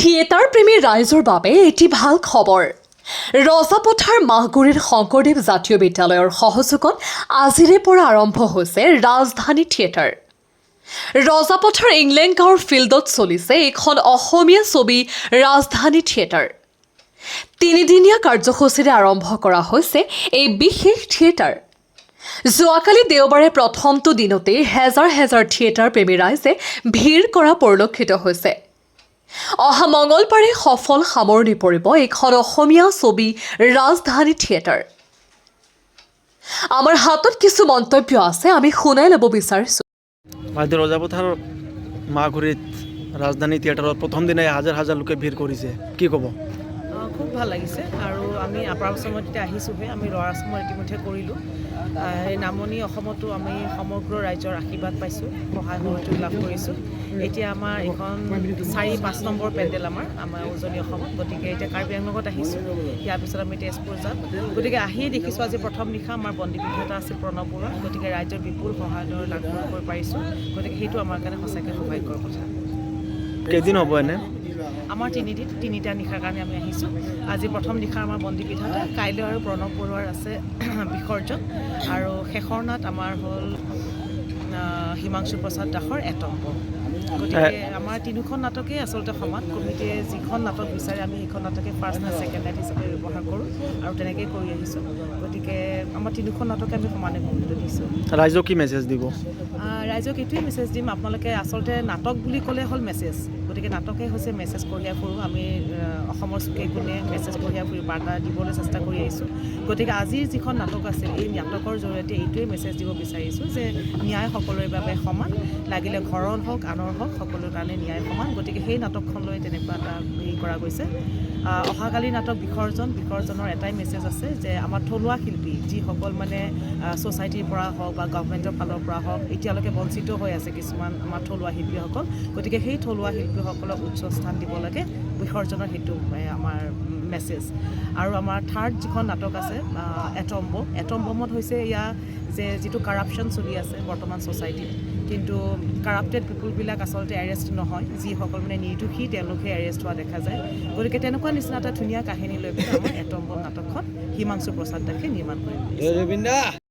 Theatre প্ৰেমী ৰাইজৰ বাবে এটি ভাল খবৰ। ৰজাপথাৰ মাহগুৰিৰ শংকৰদেৱ জাতীয় বিদ্যালয়ৰ সহযোগত আজিৰে পৰা আৰম্ভ হৈছে ৰাজধানী থিয়েটাৰ। ৰজাপথাৰ ইংলেণ্ড গাঁৱৰ ফিল্ডত চলিছে এখন অসমীয়া ছবি ৰাজধানী থিয়েটাৰ। তিনিদিনীয়া কাৰ্যসূচীৰে আৰম্ভ কৰা হৈছে এই বিশেষ থিয়েটাৰ। যোৱাকালি দেওবাৰে প্ৰথমটো দিনতেই হেজাৰ হেজাৰ থিয়েটাৰ প্ৰেমী ৰাইজে ভিৰ কৰা পৰিলক্ষিত হৈছে। অহা মঙলবাৰে সফল সামৰণি পৰিব এইখন অসমীয়া ছবি ৰাজধানী থিয়েটাৰ। আমাৰ হাতত কিছু মন্তব্য আছে, আমি শুনাই ল'ব বিচাৰিছোঁ। আজি ৰজাপথাৰ মাহগুৰিত ৰাজধানী থিয়েটাৰত প্ৰথম দিনাই হাজাৰ হাজাৰ লোকে ভিৰ কৰিছে, কি ক'ব? খুব ভাল লাগিছে আৰু আমি আপাৰ আছামত এতিয়া আহিছোঁহে, আমি ল'ৱাৰ আছামত ইতিমধ্যে কৰিলোঁ। এই নামনি অসমতো আমি সমগ্ৰ ৰাইজৰ আশীৰ্বাদ পাইছোঁ, সহায় সহযোগ লাভ কৰিছোঁ। এতিয়া আমাৰ এইখন 4-5 নম্বৰ পেণ্ডেল আমাৰ উজনি অসমত, গতিকে এতিয়া কাৰ্বি আংলঙত আহিছোঁ, ইয়াৰ পিছত আমি তেজপুৰ যাম। গতিকে আহিয়ে দেখিছোঁ আজি প্ৰথম নিশা আমাৰ বন্দীবিধ এটা আছিল প্ৰণৱ বৰুৱা, গতিকে ৰাইজৰ বিপুল সহায় লাভ কৰিব পাৰিছোঁ। গতিকে সেইটো আমাৰ কাৰণে সঁচাকৈ সৌভাগ্যৰ কথা। কেইদিন হ'ব এনে? আমাৰ তিনিটা নিশাৰ কাৰণে আমি আহিছোঁ। আজি প্ৰথম নিশা আমাৰ বন্দীবিধাতা, কাইলৈ আৰু প্ৰণৱ বৰুৱাৰ আছে বিসৰ্জন, আৰু শেষৰ নাট আমাৰ হ'ল হিমাংশু প্ৰসাদ দাসৰ এটম্ব। গতিকে আমাৰ তিনিখন নাটকেই আচলতে সমান। কমিটিয়ে যিখন নাটক বিচাৰে আমি সেইখন নাটকে ফাৰ্ষ্ট নাইট ছেকেণ্ড নাইট হিচাপে ব্যৱহাৰ কৰোঁ আৰু তেনেকেই কৰি আহিছোঁ। গতিকে আমাৰ তিনিখন নাটকে আমি সমানে গুৰুত্ব দিছোঁ। ৰাইজক কি মেছেজ দিব? ৰাইজক এইটোৱে মেছেজ দিম, আপোনালোকে আচলতে নাটক বুলি ক'লে হ'ল মেছেজ। গতিকে নাটকেই হৈছে মেছেজ কঢ়িয়াই ফুৰোঁ। আমি অসমৰ চুকে কোণে মেছেজ কঢ়িয়াই ফুৰি বাৰ্তা দিবলৈ চেষ্টা কৰি আহিছোঁ। গতিকে আজিৰ যিখন নাটক আছিল, এই নাটকৰ জৰিয়তে এইটোৱে মেছেজ দিব বিচাৰিছোঁ যে ন্যায় সকলোৰে বাবে সমান, লাগিলে ঘৰৰ হওক আনৰ হওক সকলোৰে কাৰণে ন্যায় সমান। গতিকে সেই নাটকখন লৈ তেনেকুৱা এটা হেৰি কৰা গৈছে। অহাকালি নাটক বিসৰ্জনৰ এটাই মেছেজ আছে যে আমাৰ থলুৱা শিল্পী যিসকল মানে ছ'চাইটিৰ পৰা হওক বা গভমেণ্টৰ ফালৰ পৰা হওক এতিয়ালৈকে বঞ্চিত হৈ আছে কিছুমান আমাৰ থলুৱা শিল্পীসকল, গতিকে সেই থলুৱা শিল্পীসকলক উচ্চ স্থান দিব লাগে, বিসৰ্জনৰ সেইটো আমাৰ মেছেজ। আৰু আমাৰ থাৰ্ড যিখন নাটক আছে এটম্বমত হৈছে এয়া যে যিটো কাৰাপশ্যন চলি আছে বৰ্তমান ছ'চাইটিত, কিন্তু কাৰাপ্টেড পিপুলবিলাক আচলতে এৰেষ্ট নহয়, যিসকল মানে নিৰ্দোষী তেওঁলোকে এৰেষ্ট হোৱা দেখা যায়। গতিকে তেনেকুৱা নিচিনা এটা ধুনীয়া কাহিনী লৈ পেলাই আমাৰ এটম্বম নাটকখন হিমাংশু প্ৰসাদ দাসে নিৰ্মাণ কৰিছে।